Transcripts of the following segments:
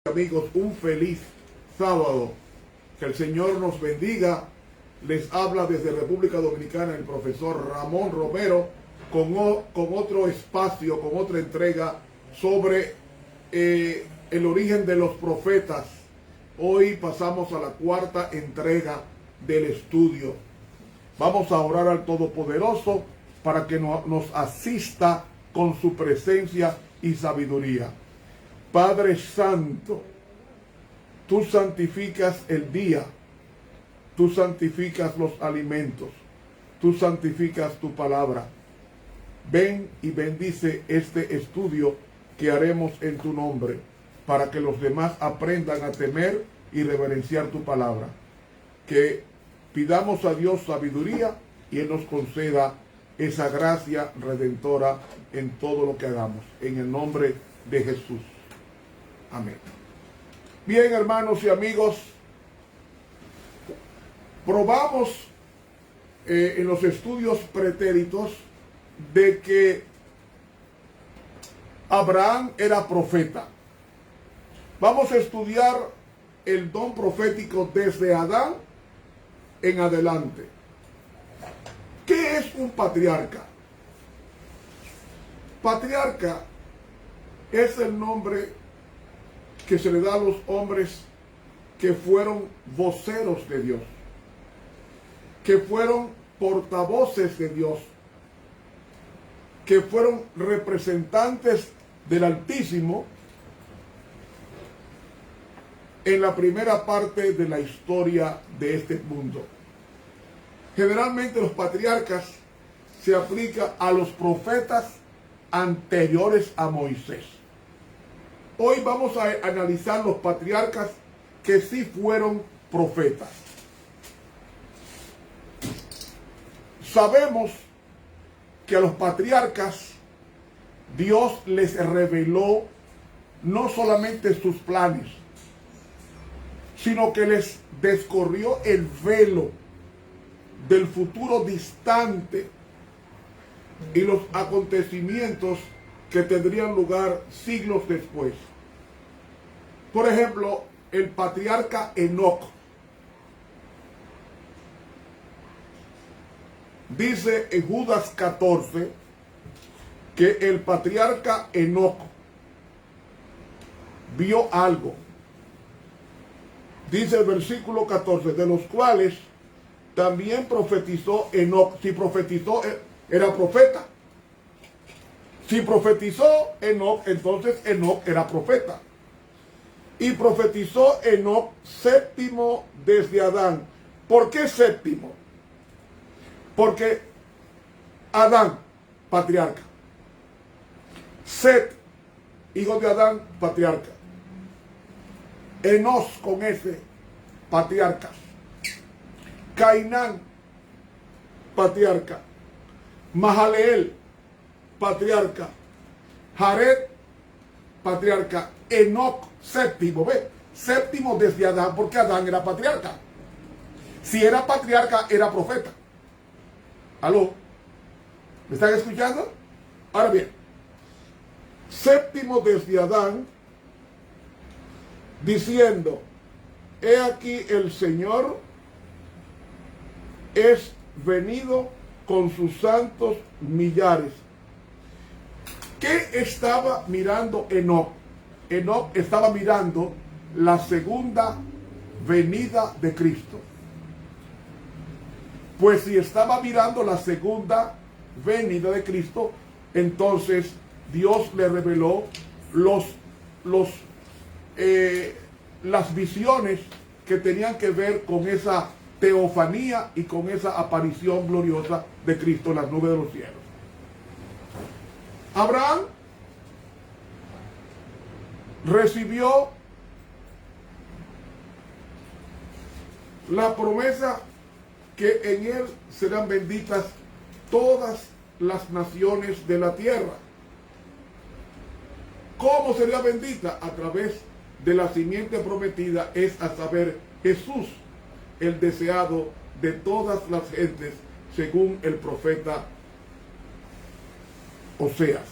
Amigos, un feliz sábado. Que el Señor nos bendiga. Les habla desde República Dominicana el profesor Ramón Romero con otro espacio, con otra entrega sobre el origen de los profetas. Hoy pasamos a la cuarta entrega del estudio. Vamos a orar al Todopoderoso para que nos asista con su presencia y sabiduría. Padre Santo, tú santificas el día, tú santificas los alimentos, tú santificas tu palabra. Ven y bendice este estudio que haremos en tu nombre, para que los demás aprendan a temer y reverenciar tu palabra. Que pidamos a Dios sabiduría y Él nos conceda esa gracia redentora en todo lo que hagamos. En el nombre de Jesús. Amén. Bien, hermanos y amigos, probamos en los estudios pretéritos de que Abraham era profeta. Vamos a estudiar el don profético desde Adán en adelante. ¿Qué es un patriarca? Patriarca es el nombre que se le da a los hombres que fueron voceros de Dios, que fueron portavoces de Dios, que fueron representantes del Altísimo en la primera parte de la historia de este mundo. Generalmente los patriarcas se aplica a los profetas anteriores a Moisés. Hoy vamos a analizar los patriarcas que sí fueron profetas. Sabemos que a los patriarcas Dios les reveló no solamente sus planes, sino que les descorrió el velo del futuro distante y los acontecimientos que tendrían lugar siglos después. Por ejemplo, el patriarca Enoc dice en Judas 14 que el patriarca Enoc vio algo. Dice el versículo 14, de los cuales también profetizó Enoc. Si profetizó, era profeta. Si profetizó Enoc, entonces Enoc era profeta. Y profetizó Enoc séptimo desde Adán. ¿Por qué séptimo? Porque Adán, patriarca. Set, hijo de Adán, patriarca. Enos, con S, patriarcas. Cainán, patriarca. Mahaleel, patriarca. Jared, patriarca. Enoc, séptimo. ¿Ve? Séptimo desde Adán, porque Adán era patriarca. Si era patriarca, era profeta. ¿Aló? ¿Me están escuchando? Ahora bien, séptimo desde Adán, diciendo, he aquí el Señor es venido con sus santos millares. ¿Qué estaba mirando Enoc? Enoc estaba mirando la segunda venida de Cristo. Pues si estaba mirando la segunda venida de Cristo, entonces Dios le reveló las visiones que tenían que ver con esa teofanía y con esa aparición gloriosa de Cristo en las nubes de los cielos. Abraham recibió la promesa que en él serán benditas todas las naciones de la tierra. ¿Cómo sería bendita? A través de la simiente prometida, es a saber, Jesús, el deseado de todas las gentes, según el profeta Oseas.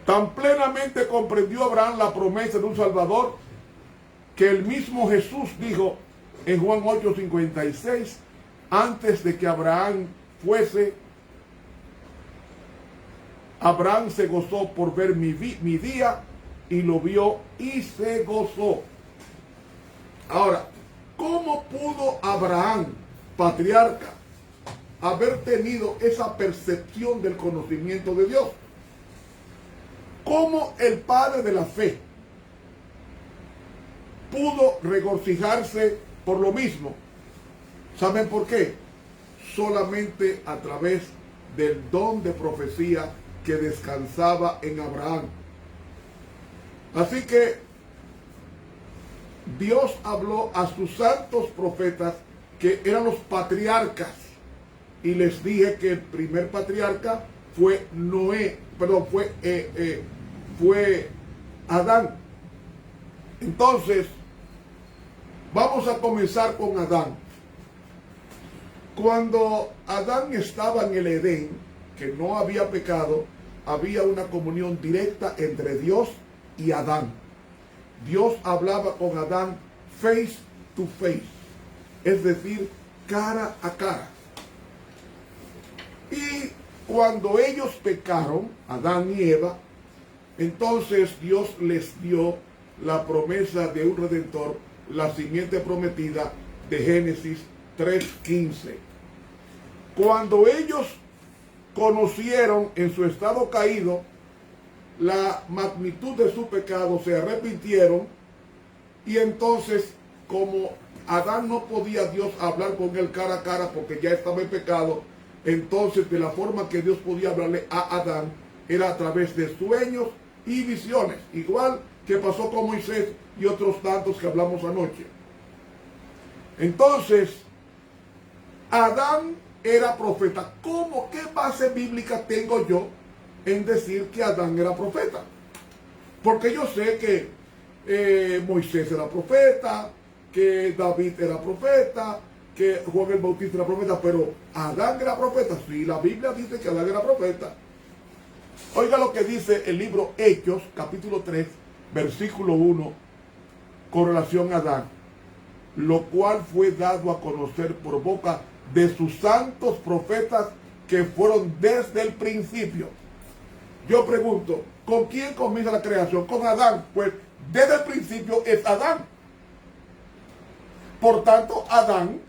Tan plenamente comprendió Abraham la promesa de un Salvador que el mismo Jesús dijo en Juan 8:56, antes de que Abraham fuese, Abraham se gozó por ver mi día, y lo vio y se gozó. Ahora, ¿cómo pudo Abraham, patriarca, haber tenido esa percepción del conocimiento de Dios? ¿Cómo el padre de la fe pudo regocijarse por lo mismo? ¿Saben por qué? Solamente a través del don de profecía que descansaba en Abraham. Así que Dios habló a sus santos profetas, que eran los patriarcas, y les dije que el primer patriarca fue fue Adán. Entonces, vamos a comenzar con Adán. Cuando Adán estaba en el Edén, que no había pecado, había una comunión directa entre Dios y Adán. Dios hablaba con Adán face to face, es decir, cara a cara. Y cuando ellos pecaron, Adán y Eva, entonces Dios les dio la promesa de un redentor, la simiente prometida de Génesis 3:15. Cuando ellos conocieron en su estado caído la magnitud de su pecado, se arrepintieron, y entonces, como Adán no podía Dios hablar con él cara a cara porque ya estaba en pecado, entonces de la forma que Dios podía hablarle a Adán era a través de sueños y visiones, igual que pasó con Moisés y otros tantos que hablamos anoche. Entonces, Adán era profeta. ¿Cómo? ¿Qué base bíblica tengo yo en decir que Adán era profeta? Porque yo sé que Moisés era profeta, que David era profeta, que Juan el Bautista era profeta, pero Adán era profeta. Sí, la Biblia dice que Adán era profeta. Oiga lo que dice el libro Hechos, capítulo 3, versículo 1, con relación a Adán, lo cual fue dado a conocer por boca de sus santos profetas que fueron desde el principio. Yo pregunto, ¿con quién comienza la creación? Con Adán. Pues desde el principio es Adán. Por tanto, Adán,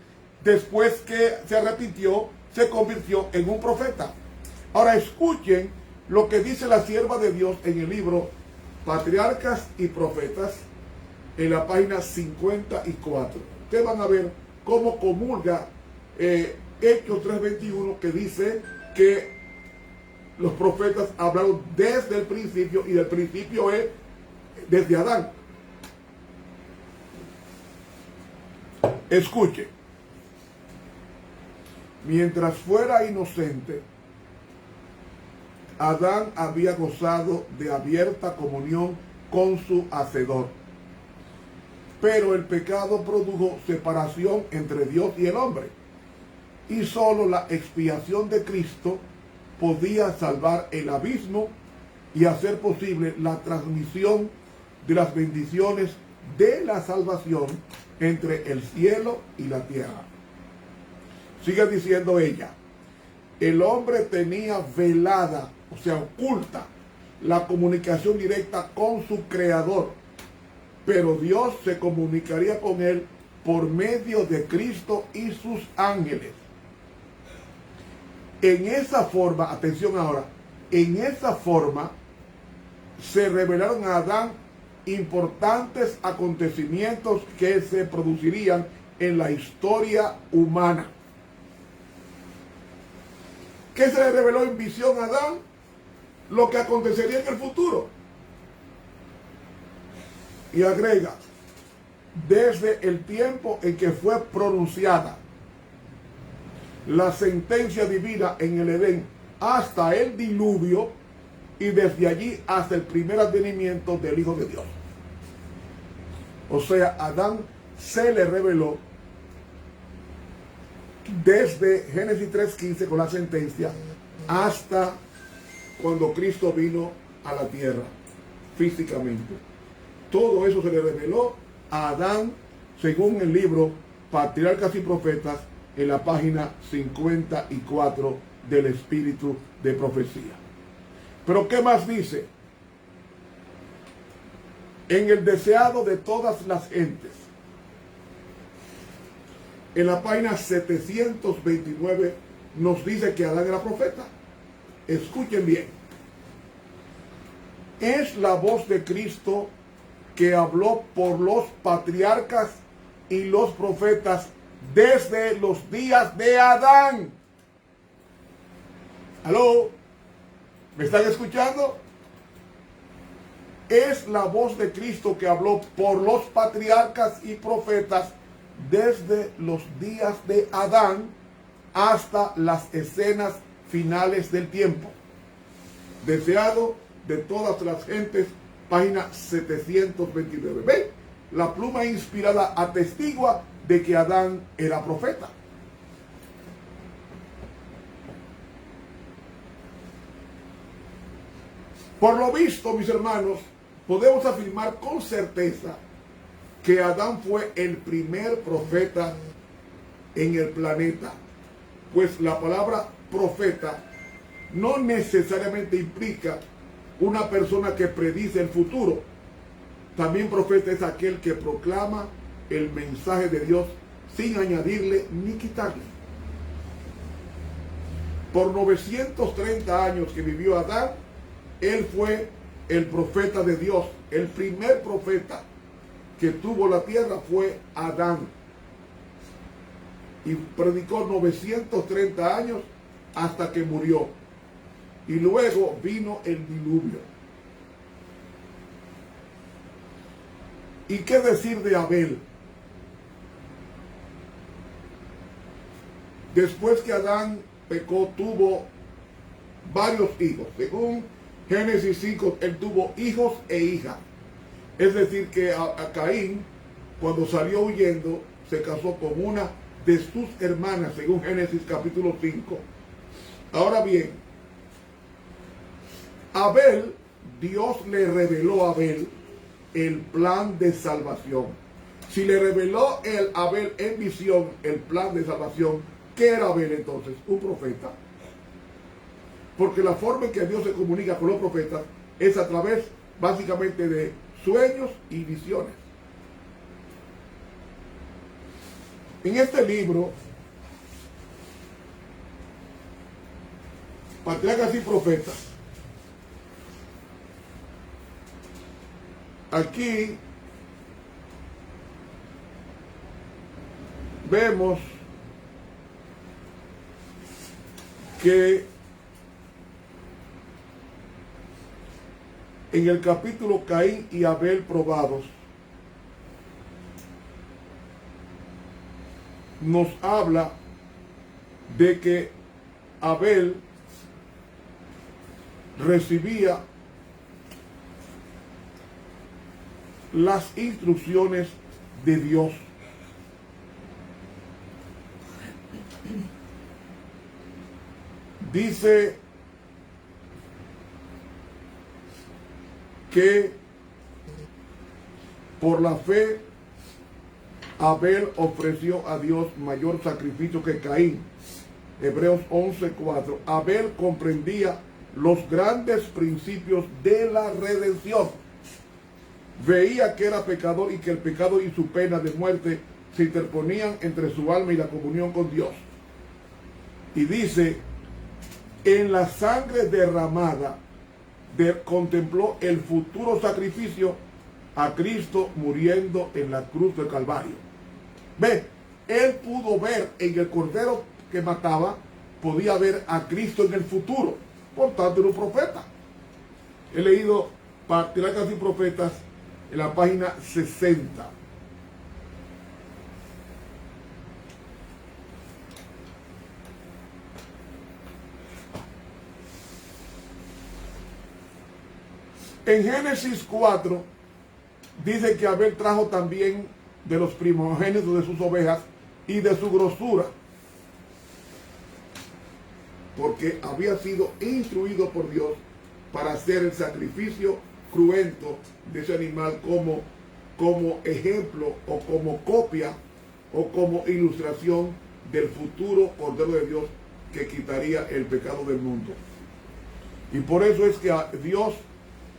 después que se arrepintió, se convirtió en un profeta. Ahora escuchen lo que dice la sierva de Dios en el libro Patriarcas y Profetas, en la página 54. Ustedes van a ver cómo comulga Hechos 3:21, que dice que los profetas hablaron desde el principio, y del principio es desde Adán. Escuche. Mientras fuera inocente, Adán había gozado de abierta comunión con su Hacedor. Pero el pecado produjo separación entre Dios y el hombre. Y solo la expiación de Cristo podía salvar el abismo y hacer posible la transmisión de las bendiciones de la salvación entre el cielo y la tierra. Sigue diciendo ella, el hombre tenía velada, o sea, oculta, la comunicación directa con su Creador, pero Dios se comunicaría con él por medio de Cristo y sus ángeles. En esa forma, atención ahora, en esa forma se revelaron a Adán importantes acontecimientos que se producirían en la historia humana. ¿Qué se le reveló en visión a Adán? Lo que acontecería en el futuro. Y agrega, desde el tiempo en que fue pronunciada la sentencia divina en el Edén hasta el diluvio, y desde allí hasta el primer advenimiento del Hijo de Dios. O sea, a Adán se le reveló desde Génesis 3:15 con la sentencia hasta cuando Cristo vino a la tierra físicamente. Todo eso se le reveló a Adán según el libro Patriarcas y Profetas en la página 54 del Espíritu de Profecía. Pero ¿qué más dice? En el deseado de todas las gentes. En la página 729 nos dice que Adán era profeta. Escuchen bien. Es la voz de Cristo que habló por los patriarcas y los profetas desde los días de Adán. ¿Aló? ¿Me están escuchando? Es la voz de Cristo que habló por los patriarcas y profetas desde los días de Adán hasta las escenas finales del tiempo. Deseado de todas las gentes, página 729. ¿Ven? La pluma inspirada atestigua de que Adán era profeta. Por lo visto, mis hermanos, podemos afirmar con certeza que Adán fue el primer profeta en el planeta, pues la palabra profeta no necesariamente implica una persona que predice el futuro. También profeta es aquel que proclama el mensaje de Dios sin añadirle ni quitarle. Por 930 años que vivió Adán, él fue el profeta de Dios. El primer profeta que tuvo la tierra fue Adán. Y predicó 930 años hasta que murió. Y luego vino el diluvio. ¿Y qué decir de Abel? Después que Adán pecó, tuvo varios hijos. Según Génesis 5, él tuvo hijos e hijas. Es decir, que a Caín, cuando salió huyendo, se casó con una de sus hermanas, según Génesis capítulo 5. Ahora bien, Abel, Dios le reveló a Abel el plan de salvación. Si le reveló a Abel en visión el plan de salvación, ¿qué era Abel entonces? Un profeta. Porque la forma en que Dios se comunica con los profetas es a través básicamente de sueños y visiones. En este libro, Patriarcas y Profetas, aquí vemos que en el capítulo Caín y Abel probados, nos habla de que Abel recibía las instrucciones de Dios. Dice que por la fe Abel ofreció a Dios mayor sacrificio que Caín. Hebreos 11:4. Abel comprendía los grandes principios de la redención. Veía que era pecador y que el pecado y su pena de muerte se interponían entre su alma y la comunión con Dios. Y dice, en la sangre derramada contempló el futuro sacrificio a Cristo muriendo en la cruz del Calvario. Ve, él pudo ver en el cordero que mataba, podía ver a Cristo en el futuro. Por tanto, era un profeta. He leído Patriarcas y Profetas en la página 60. En Génesis 4 dice que Abel trajo también de los primogénitos de sus ovejas y de su grosura, porque había sido instruido por Dios para hacer el sacrificio cruento de ese animal como ejemplo o como copia o como ilustración del futuro Cordero de Dios que quitaría el pecado del mundo. Y por eso es que Dios,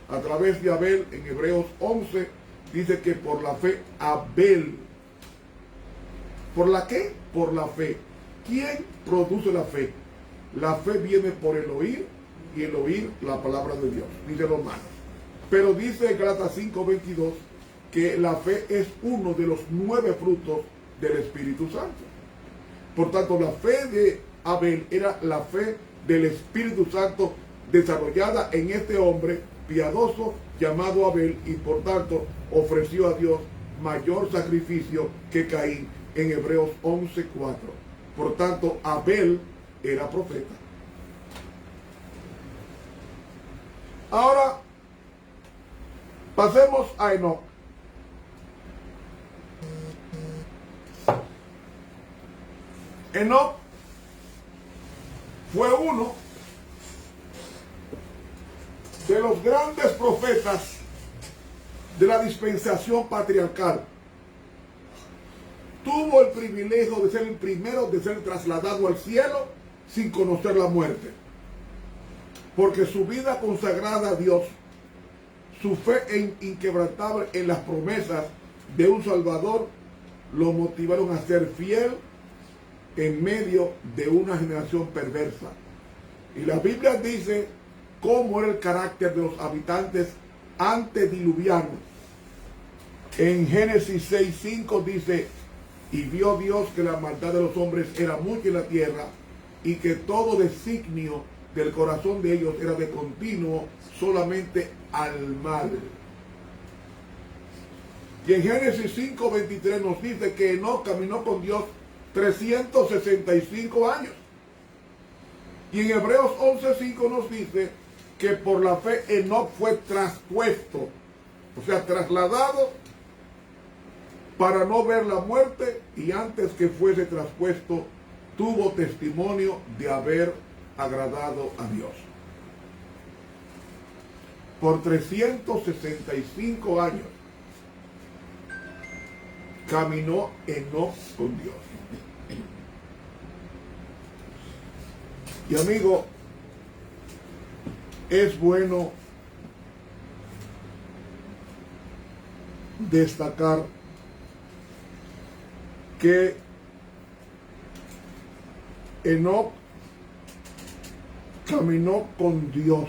a través de Abel, en Hebreos 11, dice que por la fe Abel. ¿Por la qué? Por la fe. ¿Quién produce la fe? La fe viene por el oír y el oír la palabra de Dios, dice Romanos. Pero dice Gálatas 5:22 que la fe es uno de los 9 frutos del Espíritu Santo. Por tanto, la fe de Abel era la fe del Espíritu Santo desarrollada en este hombre piadoso llamado Abel, y por tanto ofreció a Dios mayor sacrificio que Caín en Hebreos 11:4. Por tanto, Abel era profeta. Ahora, pasemos a Enoc. Enoc fue uno de los grandes profetas de la dispensación patriarcal. Tuvo el privilegio de ser el primero de ser trasladado al cielo sin conocer la muerte, porque su vida consagrada a Dios, su fe inquebrantable en las promesas de un Salvador, lo motivaron a ser fiel en medio de una generación perversa. Y la Biblia dice cómo era el carácter de los habitantes antediluvianos. En Génesis 6:5 dice: y vio Dios que la maldad de los hombres era mucha en la tierra, y que todo designio del corazón de ellos era de continuo solamente al mal. Y en Génesis 5:23 nos dice que Enoc caminó con Dios 365 años. Y en Hebreos 11:5 nos dice que por la fe Enoc fue traspuesto, o sea, trasladado para no ver la muerte, y antes que fuese traspuesto tuvo testimonio de haber agradado a Dios. Por 365 años caminó Enoc con Dios. Y amigo, es bueno destacar que Enoc caminó con Dios.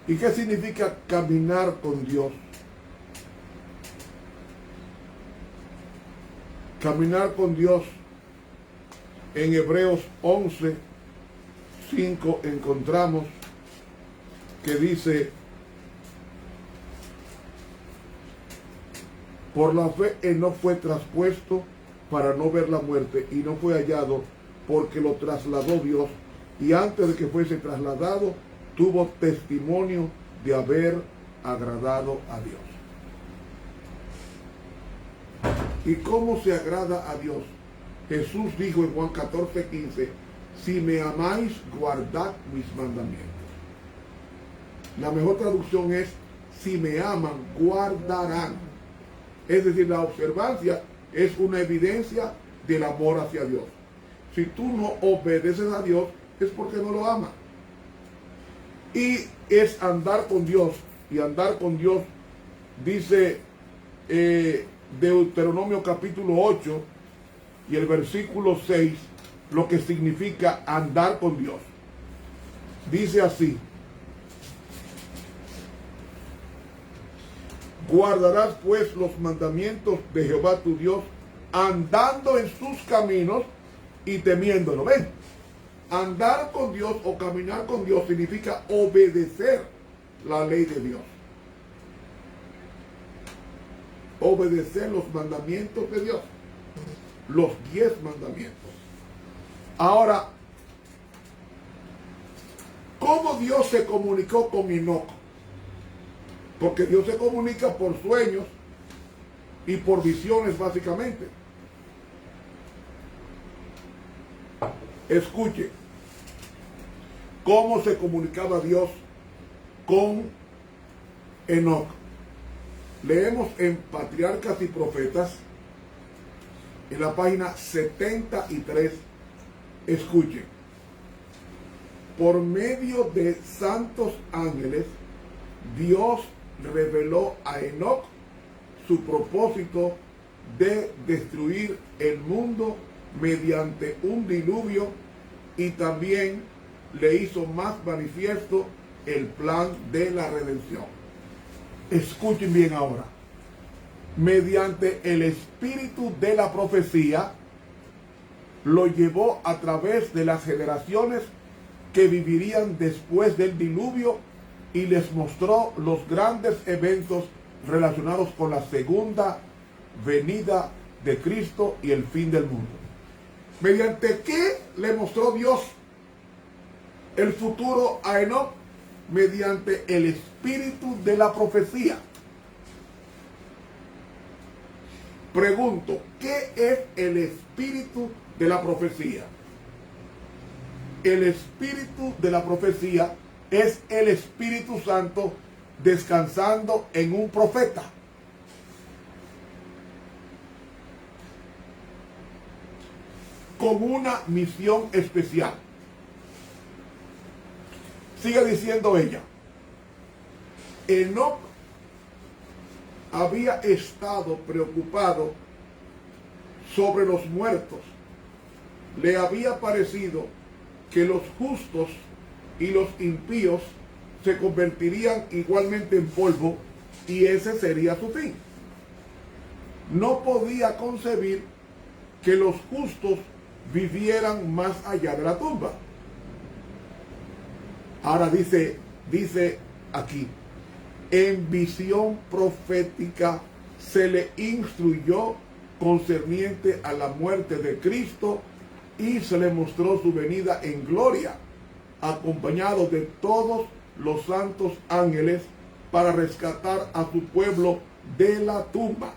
¿Y qué significa caminar con Dios? Caminar con Dios, en Hebreos 11:5 encontramos que dice: por la fe Enoc fue traspuesto para no ver la muerte, y no fue hallado porque lo trasladó Dios, y antes de que fuese trasladado tuvo testimonio de haber agradado a Dios. ¿Y cómo se agrada a Dios? Jesús dijo en Juan 14:15: si me amáis, guardad mis mandamientos. La mejor traducción es: si me aman, guardarán. Es decir, la observancia es una evidencia del amor hacia Dios. Si tú no obedeces a Dios, es porque no lo amas. Y es andar con Dios. Y andar con Dios, dice Deuteronomio capítulo 8 y el versículo 6, lo que significa andar con Dios. Dice así: guardarás pues los mandamientos de Jehová tu Dios, andando en sus caminos y temiéndolo. ¿Ven? Andar con Dios o caminar con Dios significa obedecer la ley de Dios. Obedecer los mandamientos de Dios. Los 10 mandamientos. Ahora, ¿cómo Dios se comunicó con Enoc? Porque Dios se comunica por sueños y por visiones, básicamente. Escuche. cómo se comunicaba Dios con Enoc. Leemos en Patriarcas y Profetas, en la página 73, escuchen. Por medio de santos ángeles, Dios reveló a Enoc su propósito de destruir el mundo mediante un diluvio, y también le hizo más manifiesto el plan de la redención. Escuchen bien ahora. Mediante el espíritu de la profecía, lo llevó a través de las generaciones que vivirían después del diluvio, y les mostró los grandes eventos relacionados con la segunda venida de Cristo y el fin del mundo. ¿Mediante qué le mostró Dios el futuro a Enoc? Mediante el espíritu de la profecía. Pregunto, ¿qué es el espíritu de la profecía? El espíritu de la profecía es el Espíritu Santo descansando en un profeta. Con una misión especial. Sigue diciendo ella. Enoc había estado preocupado sobre los muertos. Le había parecido que los justos y los impíos se convertirían igualmente en polvo, y ese sería su fin. No podía concebir que los justos vivieran más allá de la tumba. Ahora dice aquí, en visión profética se le instruyó concerniente a la muerte de Cristo, y se le mostró su venida en gloria, acompañado de todos los santos ángeles, para rescatar a su pueblo de la tumba.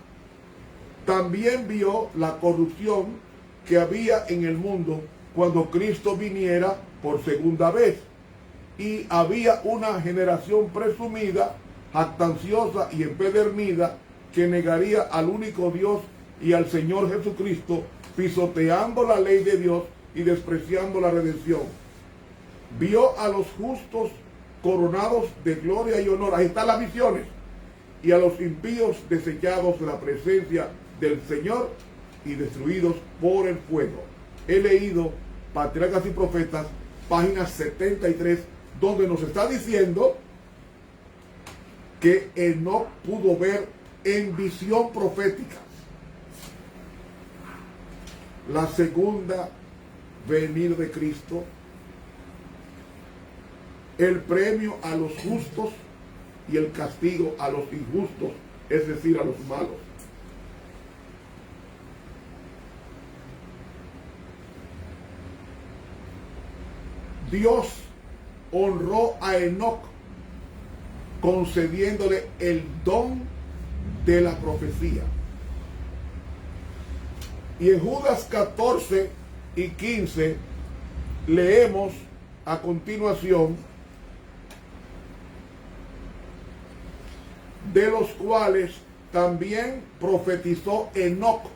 También vio la corrupción que había en el mundo cuando Cristo viniera por segunda vez, y había una generación presumida, jactanciosa y empedernida, que negaría al único Dios y al Señor Jesucristo, pisoteando la ley de Dios y despreciando la redención. Vio a los justos coronados de gloria y honor, ahí están las visiones, y a los impíos desechados de la presencia del Señor y destruidos por el fuego. He leído Patriarcas y Profetas, página 73, donde nos está diciendo que Enoc pudo ver en visión profética la segunda venida de Cristo, el premio a los justos y el castigo a los injustos, es decir, a los malos. Dios honró a Enoc concediéndole el don de la profecía. Y en Judas 14 y 15 leemos a continuación: de los cuales también profetizó Enoc,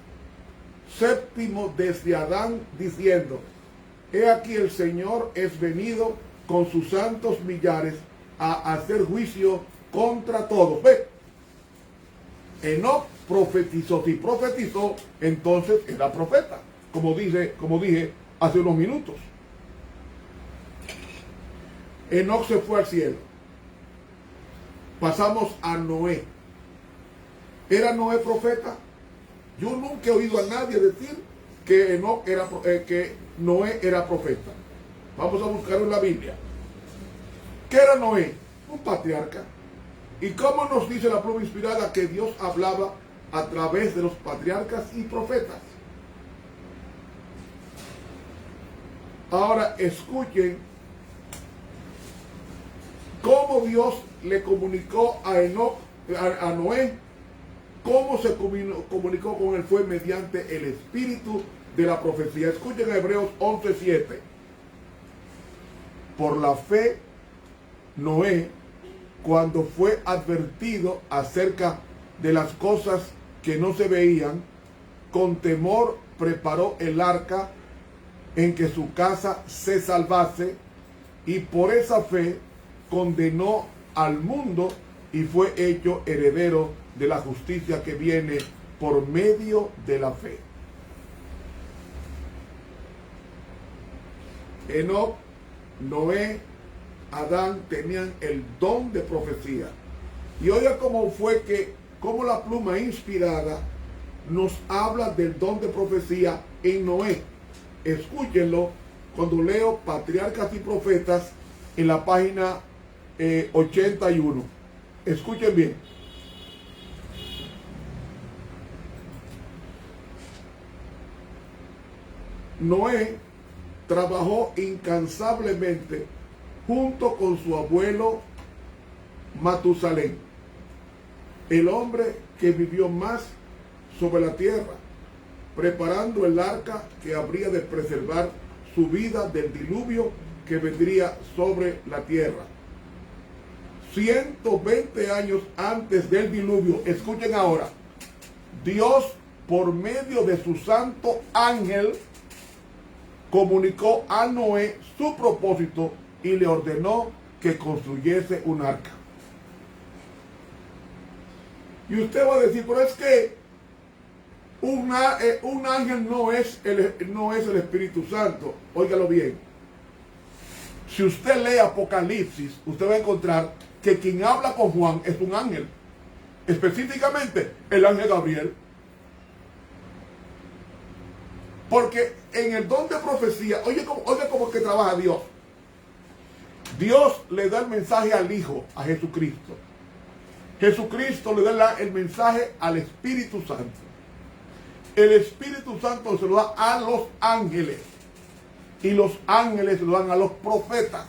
séptimo desde Adán, diciendo: he aquí el Señor es venido con sus santos millares a hacer juicio contra todos. ¿Ve? Enoc profetizó. Si profetizó, entonces era profeta, como dije hace unos minutos. Enoc se fue al cielo. Pasamos a Noé. ¿Era Noé profeta? Yo nunca he oído a nadie decir que Noé era profeta. Vamos a buscarlo en la Biblia. ¿Qué era Noé? Un patriarca. ¿Y cómo nos dice la pluma inspirada que Dios hablaba a través de los patriarcas y profetas? Ahora escuchen cómo Dios le comunicó a Noé, cómo se comunicó con él. Fue mediante el espíritu de la profecía. Escuchen Hebreos 11:7. Por la fe, Noé, cuando fue advertido acerca de las cosas que no se veían, con temor preparó el arca en que su casa se salvase, y por esa fe condenó al mundo y fue hecho heredero de la justicia que viene por medio de la fe. Enoc, Noé, Adán tenían el don de profecía. Y oiga cómo la pluma inspirada nos habla del don de profecía en Noé. Escúchenlo cuando leo Patriarcas y Profetas en la página 81. Escuchen bien. Noé trabajó incansablemente junto con su abuelo Matusalén, el hombre que vivió más sobre la tierra, preparando el arca que habría de preservar su vida del diluvio que vendría sobre la tierra. 120 años antes del diluvio, escuchen ahora, Dios, por medio de su santo ángel, comunicó a Noé su propósito y le ordenó que construyese un arca. Y usted va a decir, pero es que un ángel no es el Espíritu Santo. Óigalo bien. Si usted lee Apocalipsis, usted va a encontrar que quien habla con Juan es un ángel. Específicamente, el ángel Gabriel. Porque en el don de profecía, oye cómo que trabaja Dios. Dios le da el mensaje al Hijo, a Jesucristo. Jesucristo le da el mensaje al Espíritu Santo. El Espíritu Santo se lo da a los ángeles. Y los ángeles se lo dan a los profetas.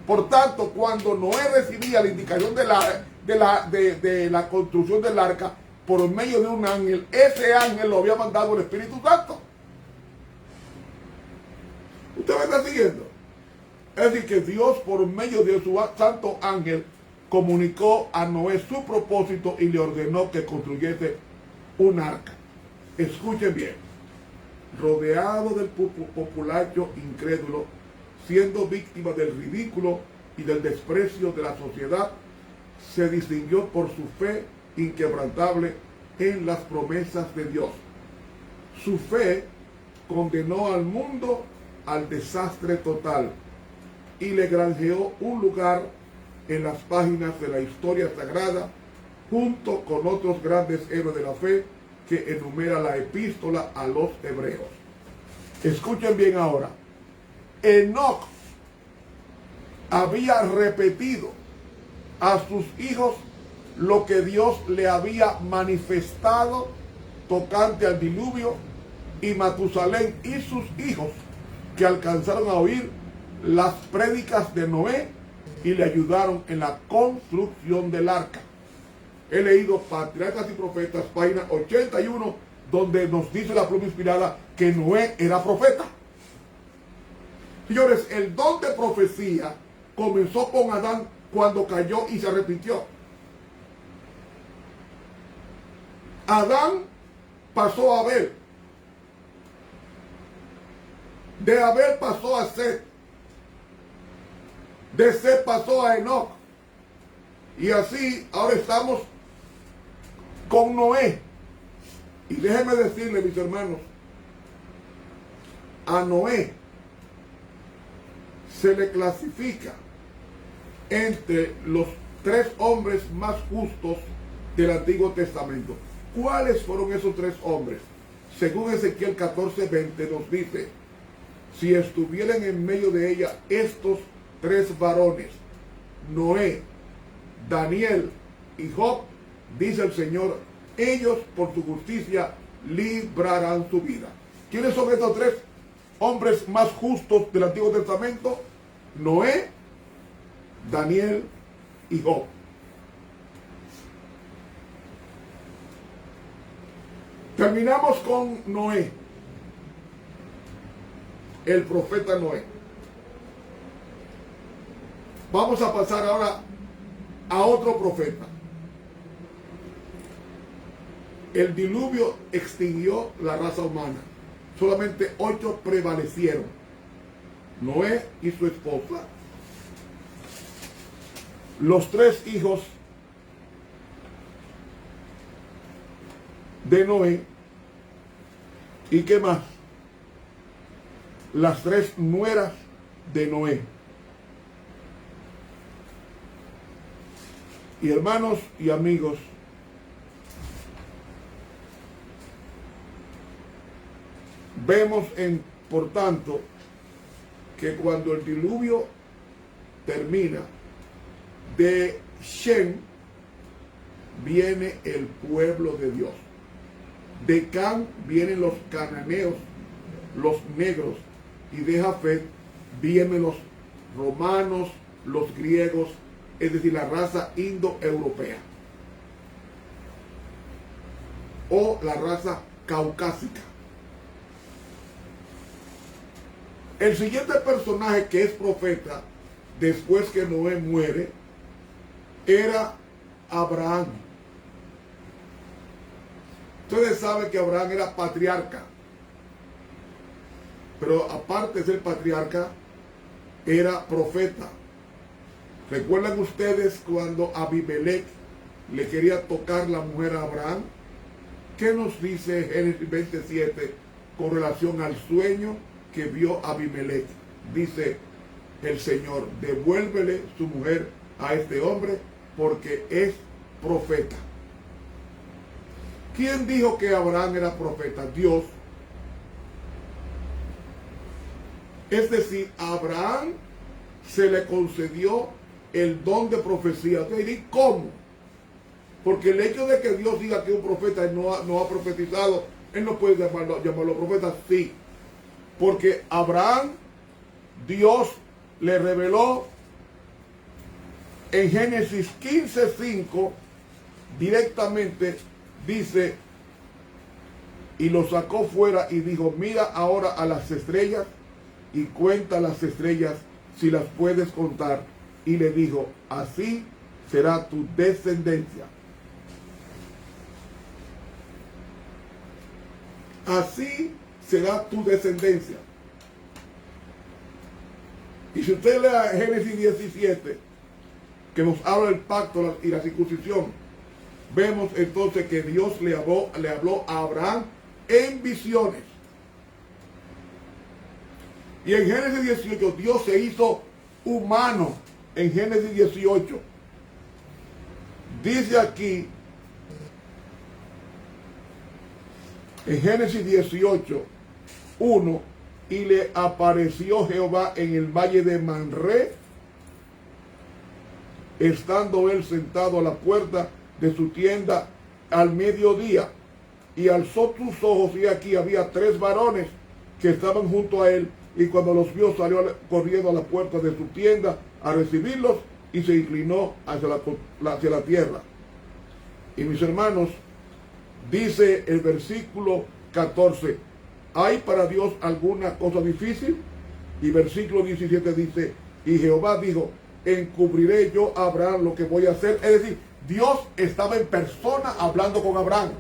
Por tanto, cuando Noé recibía la indicación de la construcción del arca por medio de un ángel, ese ángel lo había mandado el Espíritu Santo. ¿Usted me está siguiendo? Es decir, que Dios por medio de su santo ángel comunicó a Noé su propósito y le ordenó que construyese un arca. Escuchen bien. Rodeado del populacho incrédulo, siendo víctima del ridículo y del desprecio de la sociedad, se distinguió por su fe inquebrantable en las promesas de Dios. Su fe condenó al mundo al desastre total y le granjeó un lugar en las páginas de la historia sagrada junto con otros grandes héroes de la fe que enumera la epístola a los hebreos. Escuchen bien ahora. Enoc había repetido a sus hijos lo que Dios le había manifestado tocante al diluvio, y Matusalén y sus hijos que alcanzaron a oír las prédicas de Noé y le ayudaron en la construcción del arca. He leído Patriarcas y Profetas, página 81, donde nos dice la pluma inspirada que Noé era profeta. Señores, el don de profecía comenzó con Adán cuando cayó y se arrepintió. Adán pasó a Abel. De Abel pasó a Set. De Set pasó a Enoc. Y así ahora estamos con Noé. Y déjenme decirle, mis hermanos, a Noé se le clasifica entre los 3 hombres más justos del Antiguo Testamento. ¿Cuáles fueron esos 3 hombres? Según Ezequiel 14:20 nos dice: si estuvieran en medio de ella estos 3 varones, Noé, Daniel y Job, dice el Señor, ellos por su justicia librarán su vida. ¿Quiénes son estos 3 hombres más justos del Antiguo Testamento? Noé, Daniel y Job. Terminamos con Noé, el profeta Noé. Vamos a pasar ahora a otro profeta. El diluvio extinguió la raza humana. Solamente 8 prevalecieron. Noé y su esposa, los 3 hijos de Noé, ¿y qué más? Las 3 nueras de Noé. Y hermanos y amigos, vemos por tanto que cuando el diluvio termina, de Shem viene el pueblo de Dios. De Can vienen los cananeos, los negros, y de Jafet vienen los romanos, los griegos, es decir, la raza indoeuropea o la raza caucásica. El siguiente personaje que es profeta después que Noé muere era Abraham. Ustedes saben que Abraham era patriarca, pero aparte de ser patriarca, era profeta. ¿Recuerdan ustedes cuando Abimelech le quería tocar la mujer a Abraham? ¿Qué nos dice Génesis 27 con relación al sueño que vio Abimelech? Dice el Señor: devuélvele su mujer a este hombre porque es profeta. ¿Quién dijo que Abraham era profeta? Dios. Es decir, a Abraham se le concedió el don de profecía. Ustedes dirán, ¿cómo? Porque el hecho de que Dios diga que un profeta no ha profetizado, él no puede llamarlo profeta. Sí, porque Abraham, Dios le reveló en Génesis 15:5 directamente, dice, y lo sacó fuera y dijo: mira ahora a las estrellas y cuenta las estrellas si las puedes contar. Y le dijo: así será tu descendencia. Así será tu descendencia. Y si usted lee Génesis 17, que nos habla del pacto y la circuncisión, vemos entonces que Dios le habló a Abraham en visiones. Y en Génesis 18 Dios se hizo humano. En Génesis 18 dice aquí, en Génesis 18, 1, y le apareció Jehová en el valle de Manré, estando él sentado a la puerta de su tienda al mediodía, y alzó sus ojos, y aquí había 3 varones que estaban junto a él, y cuando los vio salió corriendo a la puerta de su tienda a recibirlos, y se inclinó hacia la tierra. Y mis hermanos, dice el versículo 14, ¿hay para Dios alguna cosa difícil? Y versículo 17 dice: y Jehová dijo: encubriré yo a Abraham lo que voy a hacer. Es decir, Dios estaba en persona hablando con Abraham,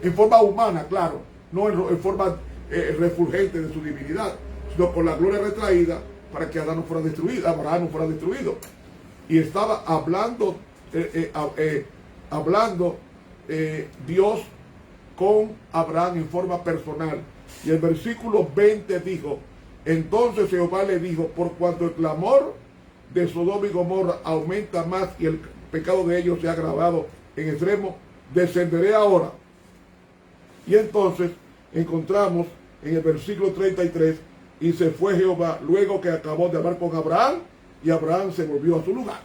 en forma humana, claro, no en forma refulgente de su divinidad, sino con la gloria retraída, para que Abraham no fuera destruido. Y estaba hablando, Dios con Abraham en forma personal. Y el versículo 20 dijo: entonces Jehová le dijo: por cuanto el clamor de Sodoma y Gomorra aumenta más y el pecado de ellos se ha agravado en extremo, descenderé ahora. Y entonces encontramos en el versículo 33: y se fue Jehová luego que acabó de hablar con Abraham, y Abraham se volvió a su lugar.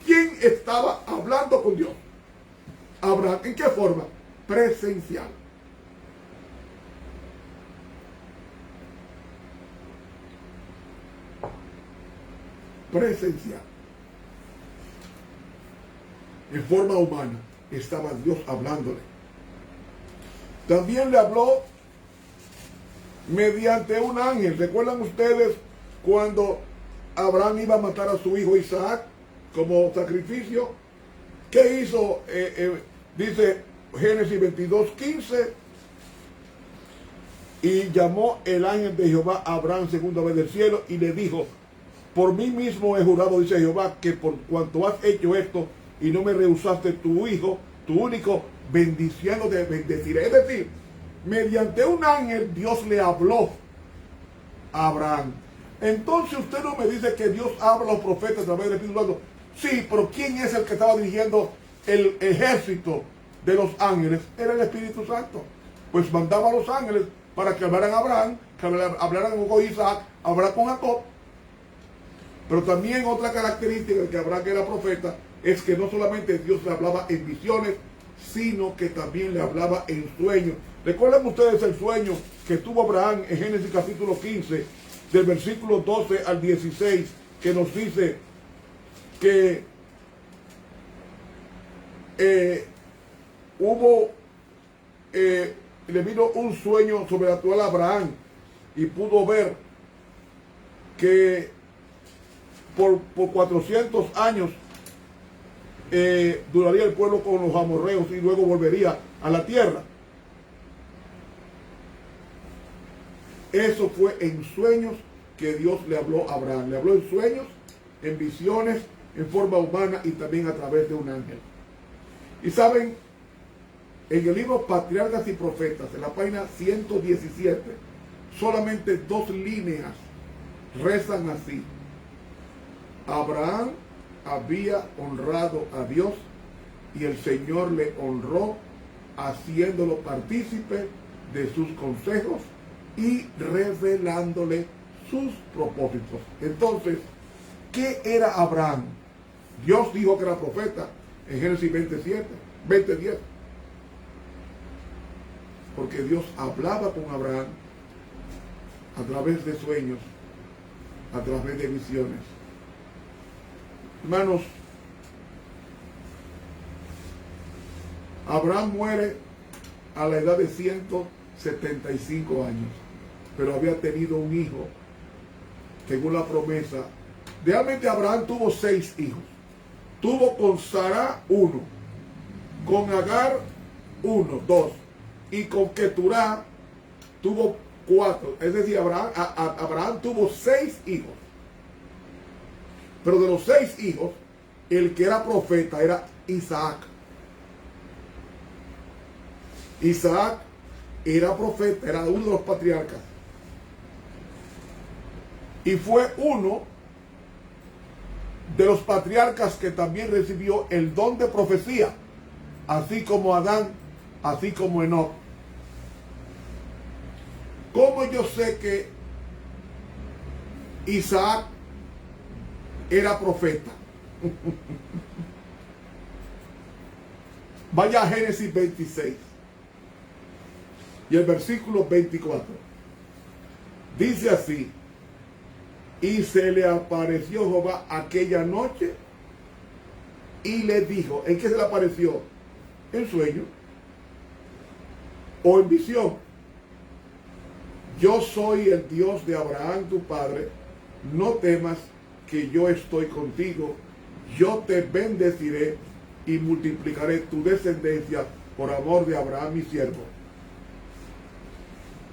¿Quién estaba hablando con Dios? Abraham. ¿En qué forma? Presencial. Presencial. En forma humana estaba Dios hablándole. También le habló mediante un ángel. ¿Recuerdan ustedes cuando Abraham iba a matar a su hijo Isaac como sacrificio. ¿Qué hizo? Dice Génesis 22:15. Y llamó el ángel de Jehová a Abraham segunda vez del cielo y le dijo: por mí mismo he jurado, dice Jehová, que por cuanto has hecho esto y no me rehusaste tu hijo, tu único, bendiciendo te bendeciré. Es decir, mediante un ángel Dios le habló a Abraham. Entonces usted no me dice que Dios habla a los profetas a través del Espíritu Santo. Sí, pero ¿quién es el que estaba dirigiendo el ejército de los ángeles? Era el Espíritu Santo. Pues mandaba a los ángeles para que hablaran a Abraham, que hablaran con Isaac, hablaran con Jacob. Pero también otra característica de que Abraham era profeta es que no solamente Dios le hablaba en visiones, sino que también le hablaba en sueños. ¿Recuerdan ustedes el sueño que tuvo Abraham en Génesis capítulo 15, del versículo 12 al 16, que nos dice que le vino un sueño sobrenatural a Abraham y pudo ver que por 400 años duraría el pueblo con los amorreos y luego volvería a la tierra. Eso fue en sueños que Dios le habló a Abraham. Le habló en sueños, en visiones, en forma humana y también a través de un ángel. Y saben, en el libro Patriarcas y Profetas, en la página 117, solamente 2 líneas rezan así: Abraham había honrado a Dios y el Señor le honró haciéndolo partícipe de sus consejos y revelándole sus propósitos. Entonces, ¿qué era Abraham? Dios dijo que era profeta en Génesis 20:10. Porque Dios hablaba con Abraham a través de sueños, a través de visiones. Hermanos, Abraham muere a la edad de 175 años, pero había tenido un hijo, según la promesa. Realmente Abraham tuvo 6 hijos. Tuvo con Sara 1, con Agar 1, 2, y con Keturah tuvo 4. Es decir, Abraham tuvo 6 hijos. Pero de los 6 hijos, el que era profeta era Isaac. Isaac era profeta, era uno de los patriarcas. Y fue uno de los patriarcas que también recibió el don de profecía, así como Adán, así como Enoc. ¿Cómo yo sé que Isaac era profeta? Vaya a Génesis 26 y el versículo 24. Dice así: y se le apareció Jehová aquella noche y le dijo. ¿En qué se le apareció? En sueño o en visión: yo soy el Dios de Abraham tu padre, no temas, que yo estoy contigo, yo te bendeciré y multiplicaré tu descendencia por amor de Abraham mi siervo.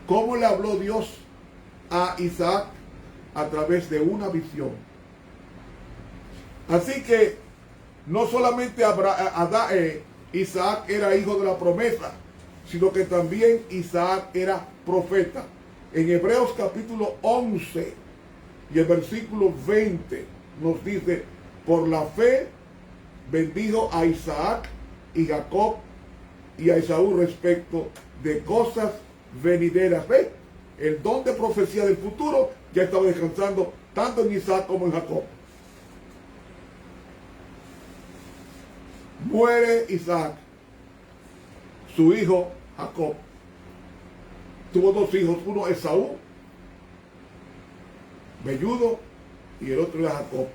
¿Cómo le habló Dios a Isaac? A través de una visión. Así que no solamente Isaac era hijo de la promesa, sino que también Isaac era profeta. En Hebreos capítulo 11 y el versículo 20 nos dice: por la fe bendijo a Isaac y Jacob y a Esaú respecto de cosas venideras. ¿Ve? El don de profecía del futuro ya estaba descansando tanto en Isaac como en Jacob. Muere Isaac, su hijo Jacob. Tuvo 2 hijos, uno Esaú, velludo, y el otro era Jacob.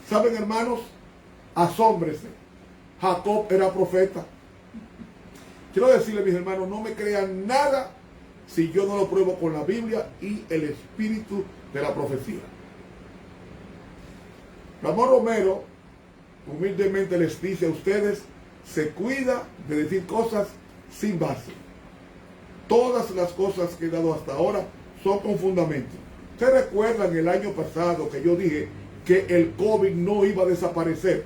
¿Saben, hermanos? Asómbrense. Jacob era profeta. Quiero decirle, mis hermanos, no me crean nada si yo no lo pruebo con la Biblia y el espíritu de la profecía. Ramón Romero humildemente les dice a ustedes, se cuida de decir cosas sin base. Todas las cosas que he dado hasta ahora son con fundamento. ¿Ustedes recuerdan el año pasado que yo dije que el COVID no iba a desaparecer?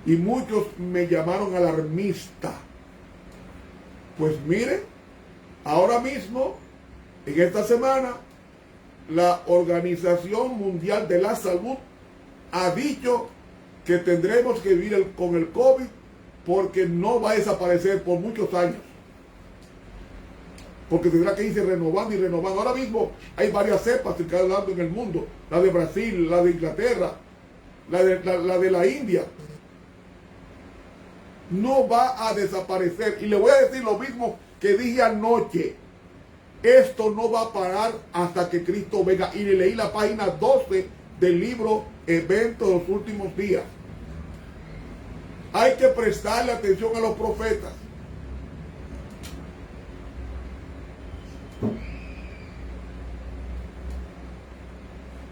Y muchos me llamaron alarmista. Pues miren, ahora mismo, en esta semana, la Organización Mundial de la Salud ha dicho que tendremos que vivir con el COVID porque no va a desaparecer por muchos años. Porque tendrá que irse renovando y renovando. Ahora mismo hay varias cepas que están dando en el mundo. La de Brasil, la de Inglaterra, la de la India. No va a desaparecer. Y le voy a decir lo mismo que dije anoche. Esto no va a parar hasta que Cristo venga. Y le leí la página 12 del libro Eventos de los Últimos Días. Hay que prestarle atención a los profetas.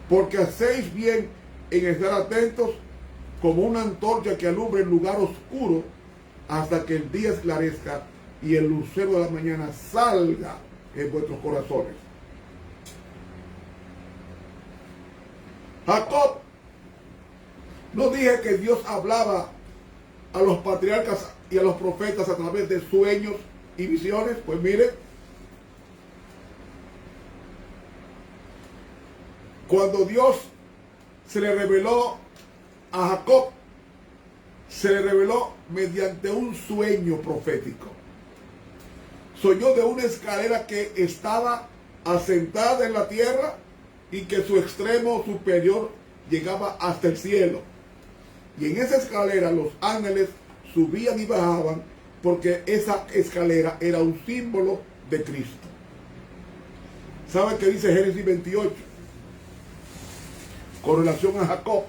Porque hacéis bien en estar atentos como una antorcha que alumbra en lugar oscuro hasta que el día esclarezca y el lucero de la mañana salga en vuestros corazones. Jacob, no dije que Dios hablaba a los patriarcas y a los profetas a través de sueños y visiones. Pues mire, cuando Dios se le reveló a Jacob, se le reveló mediante un sueño profético. Soñó de una escalera que estaba asentada en la tierra y que su extremo superior llegaba hasta el cielo. Y en esa escalera los ángeles subían y bajaban porque esa escalera era un símbolo de Cristo. ¿Saben qué dice Génesis 28? Con relación a Jacob.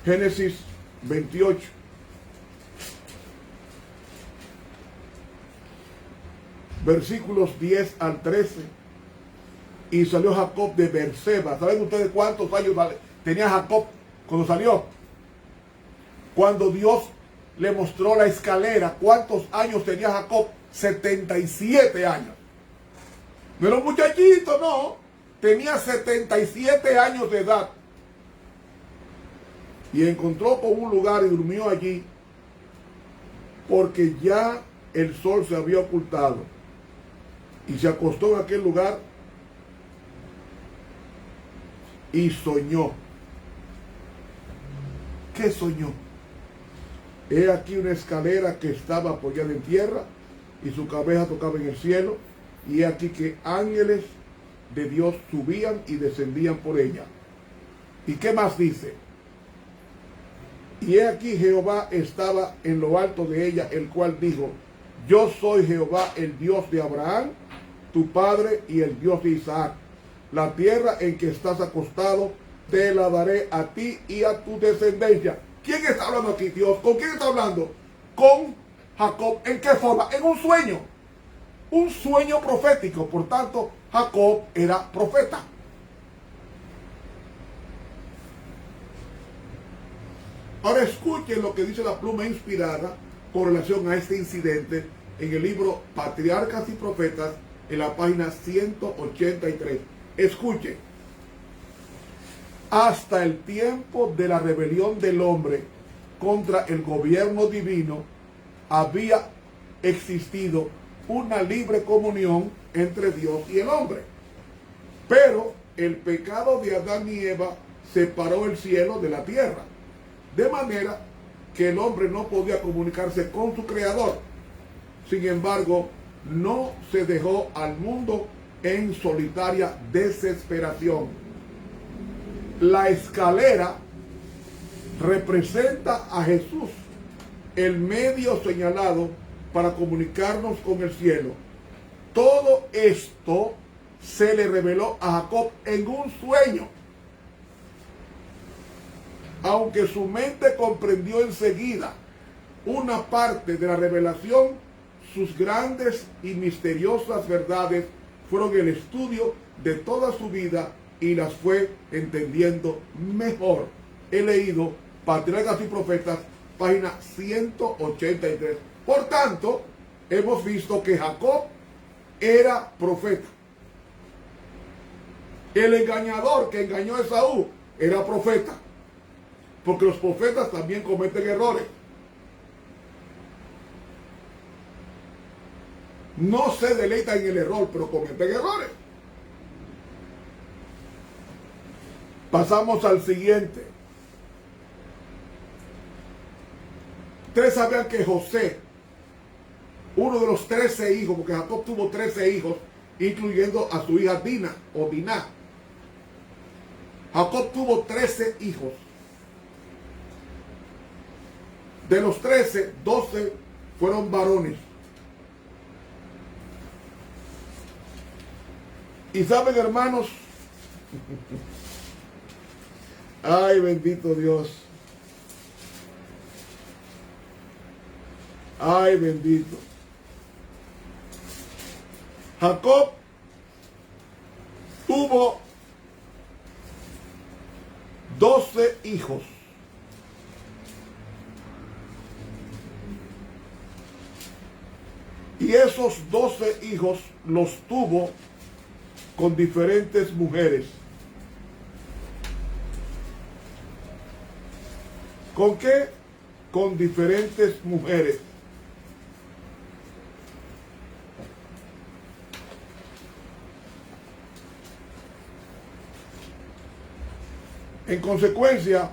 Génesis 28. Versículos 10 al 13. Y salió Jacob de Beerseba. ¿Saben ustedes cuántos años tenía Jacob cuando salió? Cuando Dios le mostró la escalera, ¿cuántos años tenía Jacob? 77 años. No era un muchachito, no. Tenía 77 años de edad. Y encontró con un lugar y durmió allí, porque ya el sol se había ocultado. Y se acostó en aquel lugar y soñó. ¿Qué soñó? He aquí una escalera que estaba apoyada en tierra y su cabeza tocaba en el cielo. Y he aquí que ángeles de Dios subían y descendían por ella. ¿Y qué más dice? Y he aquí Jehová estaba en lo alto de ella, el cual dijo: yo soy Jehová, el Dios de Abraham, tu padre, y el Dios de Isaac. La tierra en que estás acostado te la daré a ti y a tu descendencia. ¿Quién está hablando aquí, Dios? ¿Con quién está hablando? Con Jacob. ¿En qué forma? En un sueño. Un sueño profético. Por tanto, Jacob era profeta. Ahora escuchen lo que dice la pluma inspirada con relación a este incidente en el libro Patriarcas y Profetas, en la página 183. Escuchen. Hasta el tiempo de la rebelión del hombre contra el gobierno divino, había existido una libre comunión entre Dios y el hombre. Pero el pecado de Adán y Eva separó el cielo de la tierra, de manera que el hombre no podía comunicarse con su creador. Sin embargo, no se dejó al mundo en solitaria desesperación. La escalera representa a Jesús, el medio señalado para comunicarnos con el cielo. Todo esto se le reveló a Jacob en un sueño. Aunque su mente comprendió enseguida una parte de la revelación, sus grandes y misteriosas verdades fueron el estudio de toda su vida y las fue entendiendo mejor. He leído Patriarcas y Profetas, página 183. Por tanto, hemos visto que Jacob era profeta. El engañador que engañó a Esaú era profeta, porque los profetas también cometen errores. No se deleitan en el error, pero cometen errores. Pasamos al siguiente. Ustedes sabían que José, uno de los 13 hijos, porque Jacob tuvo 13 hijos, incluyendo a su hija Dina o Diná. Jacob tuvo 13 hijos. De los 13, 12 fueron varones. Y saben, hermanos, ay, bendito Dios. Ay, bendito. Jacob tuvo 12 hijos. Y esos 12 hijos los tuvo con diferentes mujeres. ¿Con qué? Con diferentes mujeres. En consecuencia,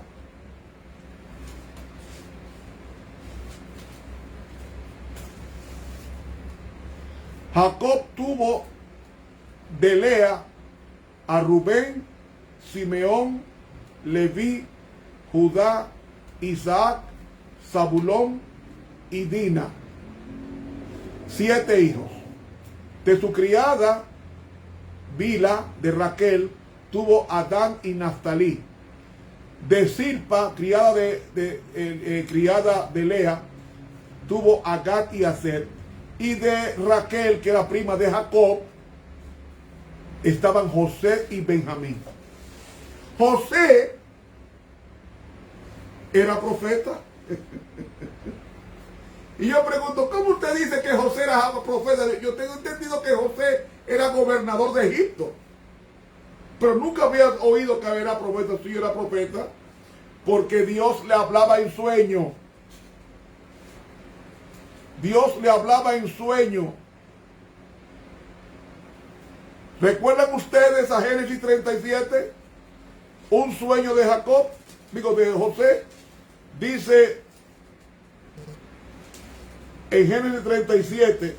Jacob tuvo de Lea a Rubén, Simeón, Leví, Judá, Isaac, Zabulón y Dina. 7 hijos. De su criada, Bila, de Raquel, tuvo a Dan y Naftalí. De Zilpa, criada de Lea, tuvo a Gad y Aser. Y de Raquel, que era prima de Jacob, estaban José y Benjamín. José era profeta. Y yo pregunto, ¿cómo usted dice que José era profeta? Yo tengo entendido que José era gobernador de Egipto. Pero nunca había oído que era profeta. Sí, era profeta, porque Dios le hablaba en sueño. Dios le hablaba en sueño. ¿Recuerdan ustedes a Génesis 37? Un sueño de Jacob, digo de José. Dice en Génesis 37,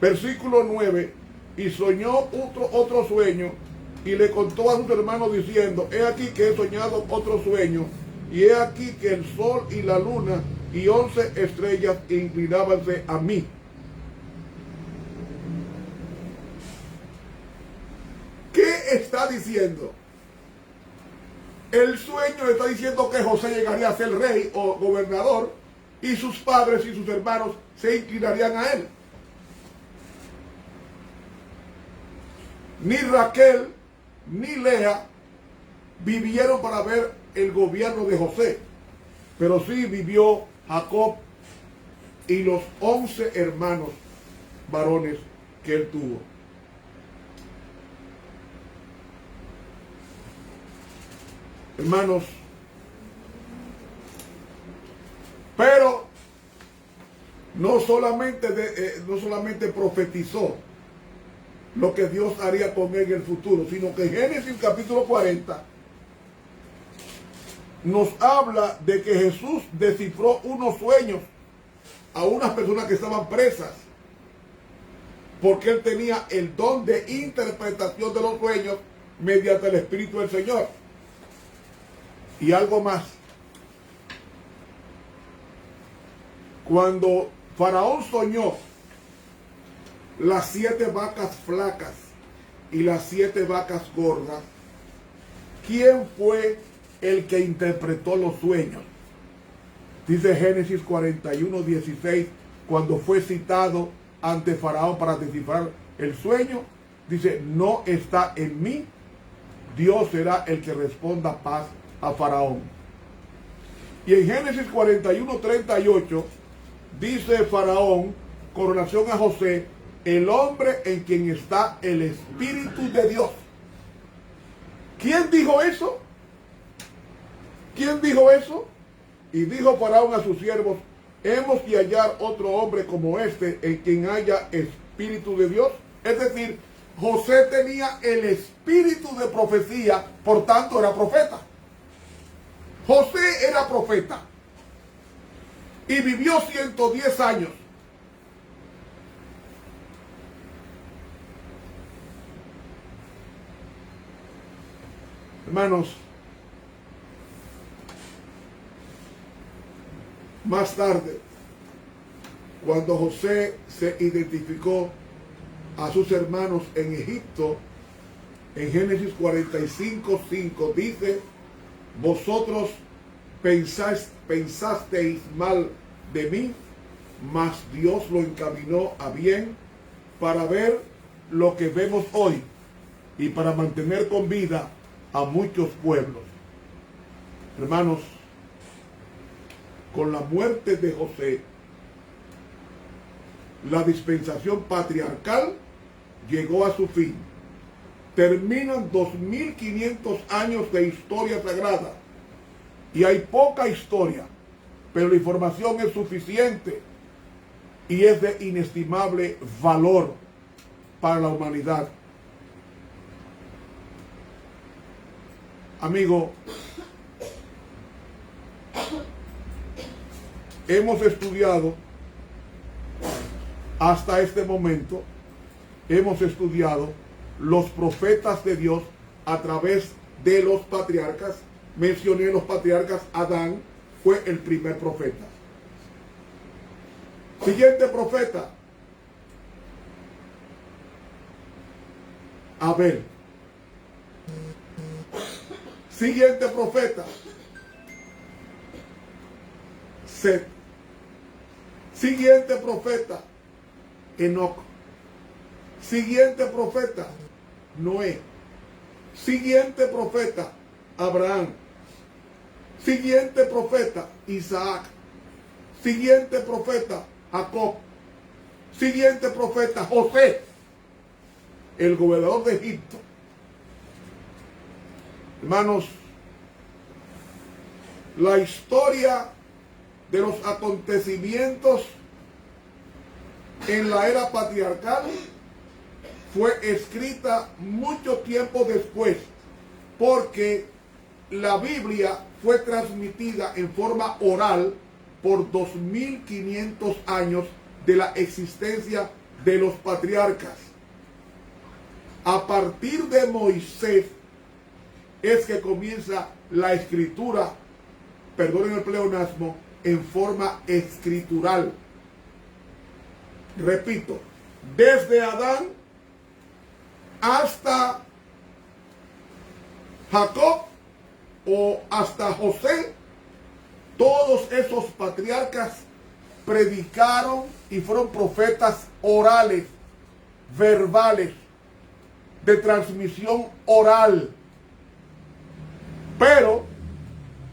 versículo 9, y soñó otro sueño, y le contó a sus hermanos diciendo, he aquí que he soñado otro sueño, y he aquí que el sol y la luna y 11 estrellas inclinábanse a mí. ¿Qué está diciendo? El sueño está diciendo que José llegaría a ser rey o gobernador, y sus padres y sus hermanos se inclinarían a él. Ni Raquel ni Lea vivieron para ver el gobierno de José, pero sí vivió Jacob y los 11 hermanos varones que él tuvo. Hermanos, pero no solamente profetizó lo que Dios haría con él en el futuro, sino que Génesis capítulo 40 nos habla de que Jesús descifró unos sueños a unas personas que estaban presas, porque él tenía el don de interpretación de los sueños mediante el Espíritu del Señor. Y algo más. Cuando Faraón soñó las 7 vacas flacas y las 7 vacas gordas, ¿quién fue el que interpretó los sueños? Dice Génesis 41:16, cuando fue citado ante Faraón para descifrar el sueño. Dice, no está en mí. Dios será el que responda paz a Faraón. Y en Génesis 41:38 dice Faraón con relación a José, el hombre en quien está el Espíritu de Dios. ¿Quién dijo eso? ¿Quién dijo eso? Y dijo Faraón a sus siervos, hemos de hallar otro hombre como este en quien haya Espíritu de Dios. Es decir, José tenía el espíritu de profecía, por tanto era profeta. José era profeta y vivió 110 años. Hermanos, más tarde, cuando José se identificó a sus hermanos en Egipto, en Génesis 45:5 dice, vosotros pensasteis mal de mí, mas Dios lo encaminó a bien para ver lo que vemos hoy y para mantener con vida a muchos pueblos. Hermanos, con la muerte de José, la dispensación patriarcal llegó a su fin. Terminan 2500 años de historia sagrada y hay poca historia, pero la información es suficiente y es de inestimable valor para la humanidad. Amigo, hemos estudiado hasta este momento, hemos estudiado los profetas de Dios a través de los patriarcas. Mencioné los patriarcas. Adán fue el primer profeta. Siguiente profeta, Abel. Siguiente profeta, Set. Siguiente profeta, Enoc. Siguiente profeta, Noé. Siguiente profeta, Abraham. Siguiente profeta, Isaac. Siguiente profeta, Jacob. Siguiente profeta, José, el gobernador de Egipto. Hermanos, la historia de los acontecimientos en la era patriarcal fue escrita mucho tiempo después, porque la Biblia fue transmitida en forma oral por 2500 años de la existencia de los patriarcas. A partir de Moisés es que comienza la escritura, perdonen el pleonasmo, en forma escritural. Repito, desde Adán hasta Jacob o hasta José, todos esos patriarcas predicaron y fueron profetas orales, verbales, de transmisión oral. Pero,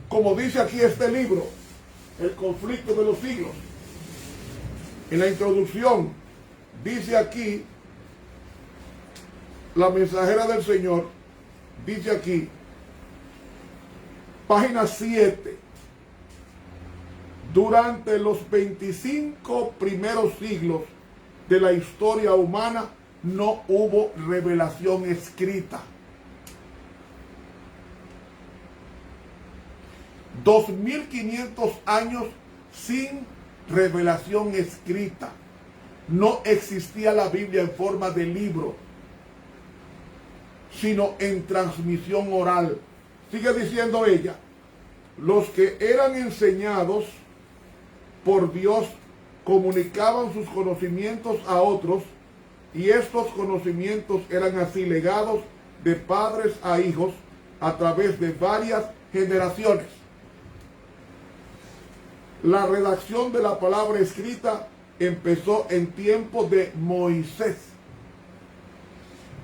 como dice aquí este libro, El conflicto de los siglos, en la introducción dice aquí, la mensajera del Señor, dice aquí, página 7, durante los 25 primeros siglos de la historia humana no hubo revelación escrita. 2500 años sin revelación escrita. No existía la Biblia en forma de libro, sino en transmisión oral. Sigue diciendo ella, los que eran enseñados por Dios comunicaban sus conocimientos a otros, y estos conocimientos eran así legados de padres a hijos a través de varias generaciones. La redacción de la palabra escrita empezó en tiempos de Moisés.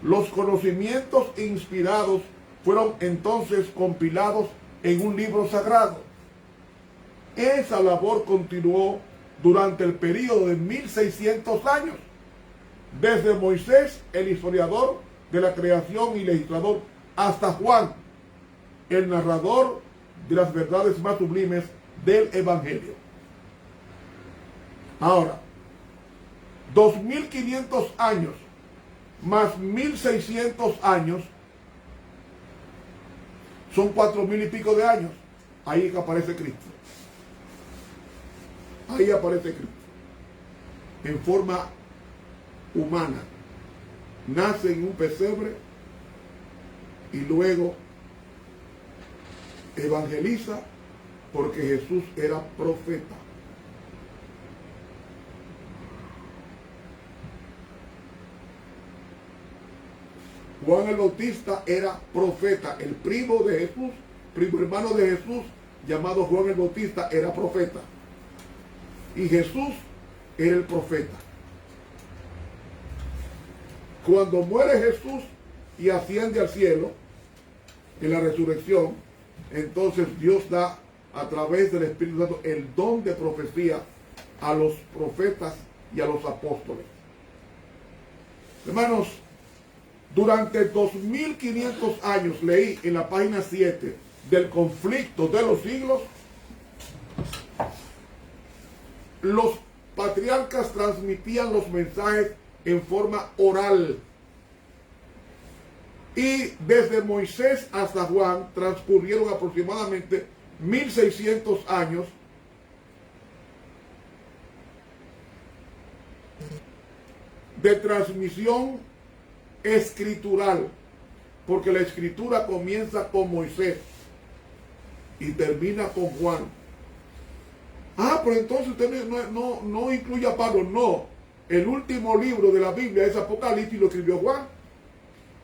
Los conocimientos inspirados fueron entonces compilados en un libro sagrado. Esa labor continuó durante el período de 1600 años, desde Moisés, el historiador de la creación y legislador, hasta Juan, el narrador de las verdades más sublimes del Evangelio. Ahora, 2500 años más 1600 años son 4000 y pico de años. Ahí aparece Cristo. Ahí aparece Cristo en forma humana. Nace en un pesebre y luego evangeliza, porque Jesús era profeta. Juan el Bautista era profeta. El primo de Jesús, primo hermano de Jesús, llamado Juan el Bautista, era profeta. Y Jesús era el profeta. Cuando muere Jesús y asciende al cielo, en la resurrección, entonces Dios da a través del Espíritu Santo el don de profecía a los profetas y a los apóstoles. Hermanos, durante 2500 años, leí en la página 7 del conflicto de los siglos, los patriarcas transmitían los mensajes en forma oral. Y desde Moisés hasta Juan transcurrieron aproximadamente 1600 años de transmisión escritural, porque la escritura comienza con Moisés y termina con Juan. Ah, pero entonces usted no incluye a Pablo. No, el último libro de la Biblia es Apocalipsis y lo escribió Juan,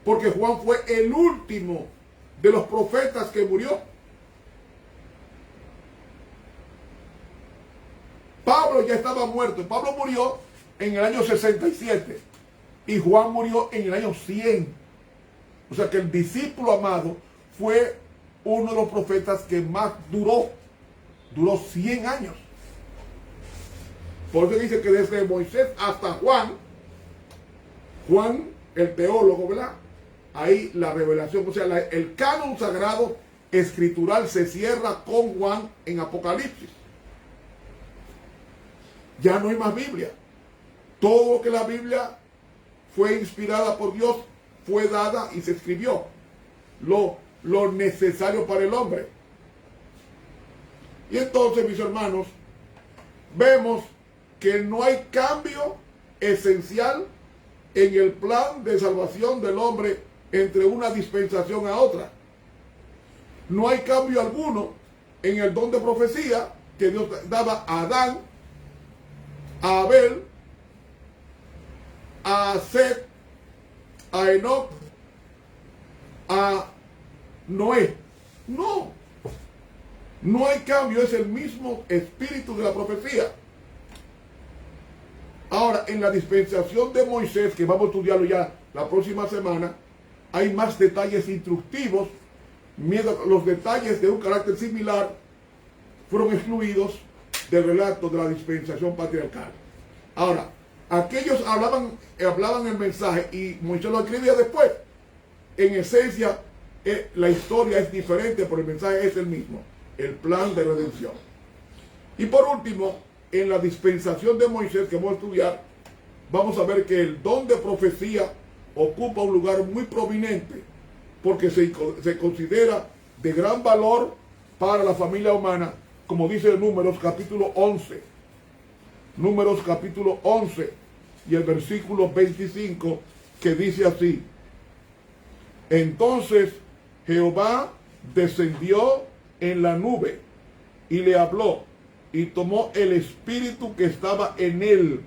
porque Juan fue el último de los profetas que murió. Pablo ya estaba muerto. Pablo murió en el año 67 y Juan murió en el año 100. O sea que el discípulo amado fue uno de los profetas que más duró 100 años. Por eso dice que desde Moisés hasta Juan, el teólogo, ¿verdad? Ahí la revelación, o sea, el canon sagrado escritural se cierra con Juan en Apocalipsis. Ya no hay más Biblia. Todo lo que la Biblia fue inspirada por Dios, fue dada y se escribió. Lo necesario para el hombre. Y entonces, mis hermanos, vemos que no hay cambio esencial en el plan de salvación del hombre entre una dispensación a otra. No hay cambio alguno en el don de profecía que Dios daba a Adán, a Abel, a Set, a Enoc, a Noé. No hay cambio, es el mismo espíritu de la profecía. Ahora, en la dispensación de Moisés, que vamos a estudiarlo ya la próxima semana, hay más detalles instructivos, mientras los detalles de un carácter similar fueron excluidos del relato de la dispensación patriarcal. Ahora, aquellos hablaban el mensaje y Moisés lo escribía después. En esencia, la historia es diferente, pero el mensaje es el mismo, el plan de redención. Y por último, en la dispensación de Moisés que vamos a estudiar, vamos a ver que el don de profecía ocupa un lugar muy prominente, porque se considera de gran valor para la familia humana, como dice Números capítulo 11. Números capítulo 11 y el versículo 25, que dice así: entonces Jehová descendió en la nube y le habló, y tomó el espíritu que estaba en él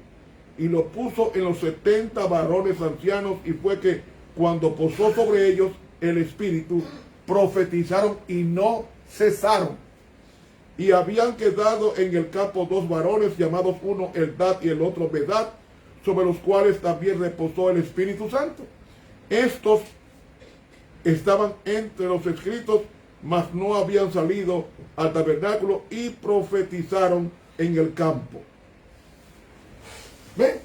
y lo puso en los 70 varones ancianos, y fue que cuando posó sobre ellos el espíritu, profetizaron y no cesaron. Y habían quedado en el campo 2 varones, llamados uno Eldad y el otro Medad, sobre los cuales también reposó el Espíritu Santo. Estos estaban entre los escritos, mas no habían salido al tabernáculo y profetizaron en el campo. ¿Ven?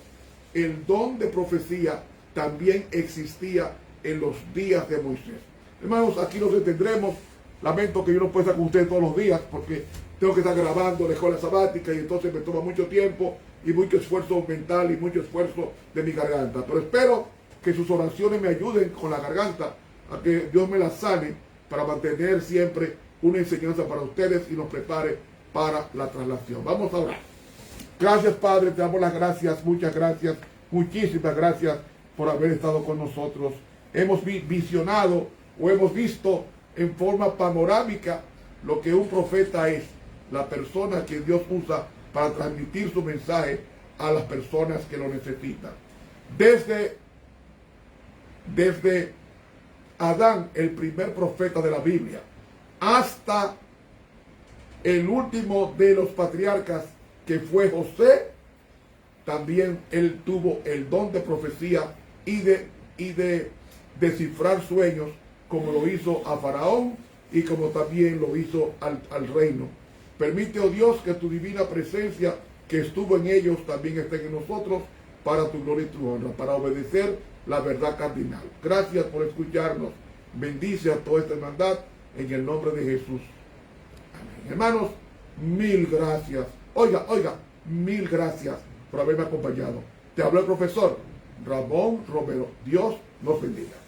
El don de profecía también existía en los días de Moisés. Hermanos, aquí nos detendremos. Lamento que yo no pueda estar con ustedes todos los días porque tengo que estar grabando la escuela sabática y entonces me toma mucho tiempo y mucho esfuerzo mental y mucho esfuerzo de mi garganta. Pero espero que sus oraciones me ayuden con la garganta a que Dios me la sane para mantener siempre una enseñanza para ustedes y nos prepare para la traslación. Vamos a orar. Gracias, Padre, te damos las gracias, muchas gracias, muchísimas gracias por haber estado con nosotros. Hemos visionado o hemos visto en forma panorámica lo que un profeta es, la persona que Dios usa para transmitir su mensaje a las personas que lo necesitan. Desde Adán, el primer profeta de la Biblia, hasta el último de los patriarcas, que fue José, también él tuvo el don de profecía y de descifrar sueños, como lo hizo a Faraón y como también lo hizo al reino. Permite, oh Dios, que tu divina presencia que estuvo en ellos también esté en nosotros para tu gloria y tu honra, para obedecer la verdad cardinal. Gracias por escucharnos. Bendice a toda esta hermandad en el nombre de Jesús. Amén. Hermanos, mil gracias. Oiga, mil gracias por haberme acompañado. Te habló el profesor Ramón Romero. Dios nos bendiga.